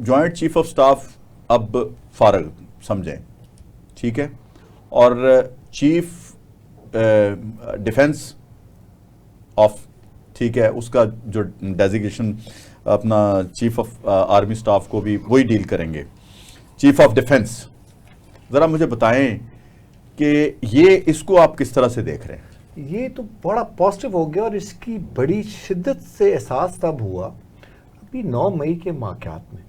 Joint chief of staff अब फारग समझें, ठीक है, और चीफ डिफेंस ऑफ, ठीक है, उसका जो डेजिग्नेशन अपना चीफ ऑफ आर्मी स्टाफ को भी वही डील करेंगे, चीफ ऑफ डिफेंस। ज़रा मुझे बताएं कि ये इसको आप किस तरह से देख रहे हैं? ये तो बड़ा पॉजिटिव हो गया और इसकी बड़ी शिद्दत से एहसास तब हुआ अभी 9 मई के वाक़यात में।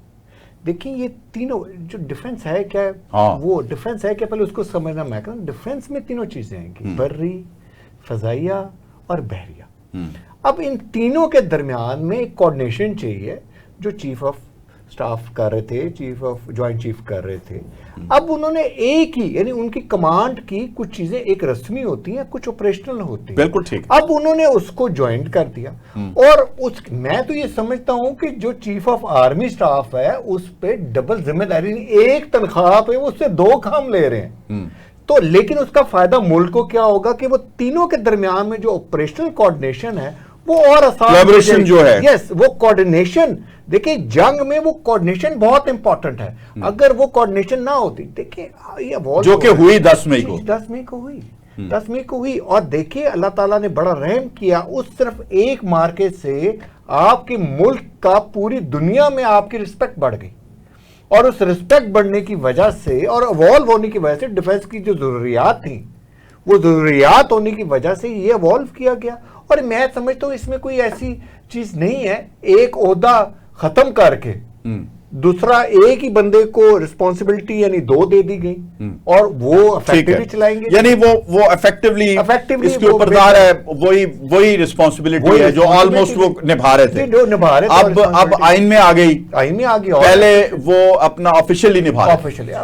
देखिए ये तीनों जो डिफेंस है क्या है, हाँ। वो डिफेंस है क्या, पहले उसको समझना। मैं कहता हूं डिफेंस में तीनों चीजें हैं, बर्री, फजाइया और बहरिया। अब इन तीनों के दरमियान में एक कोऑर्डिनेशन चाहिए जो चीफ ऑफ स्टाफ कर रहे थे, चीफ ऑफ जॉइंट चीफ कर रहे थे। अब उन्होंने एक ही, यानी उनकी कमांड की कुछ चीजें एक रस्मी होती हैं, कुछ ऑपरेशनल होती हैं। बिल्कुल ठीक। अब उन्होंने उसको ज्वाइंट कर दिया और उस, मैं तो ये समझता हूं कि जो चीफ ऑफ आर्मी स्टाफ है उस पे डबल जिम्मेदारी, एक तनख्वाह पे वो उससे 2 काम ले रहे हैं। तो लेकिन उसका फायदा मुल्क को क्या होगा कि वो तीनों के दरमियान में जो ऑपरेशनल कोऑर्डिनेशन है वो और आसान, कोलैबोरेशन जो है, यस, वो कोऑर्डिनेशन। देखिए जंग में वो कोऑर्डिनेशन बहुत इंपॉर्टेंट है। अगर वो कोऑर्डिनेशन ना होती, देखिए जो कि हुई 10 मई को, 10 मई को हुई, 10 मई को हुई। और देखिए अल्लाह ताला ने बड़ा रहम किया, उस सिर्फ एक मार्के से आपके मुल्क का पूरी दुनिया में आपकी रिस्पेक्ट बढ़ गई। और उस रिस्पेक्ट बढ़ने की वजह से और इवॉल्व होने की वजह से डिफेंस की जो जरूरियात थी, वो जरूरियात होने की वजह से ये इवॉल्व किया गया। और मैं समझता हूँ इसमें कोई ऐसी चीज नहीं है, एक ओहदा खत्म करके दूसरा एक ही बंदे को रिस्पॉन्सिबिलिटी यानी 2 दे दी गई और वो इफेक्टिवली चलाएंगे, यानी वो इफेक्टिवली इसके ऊपर है, वही रिस्पॉन्सिबिलिटी है जो ऑलमोस्ट वो निभा रहे थे, अब आइन में आ गई, आइन में आ गई। पहले वो अपना ऑफिशियली निभा रहे थे।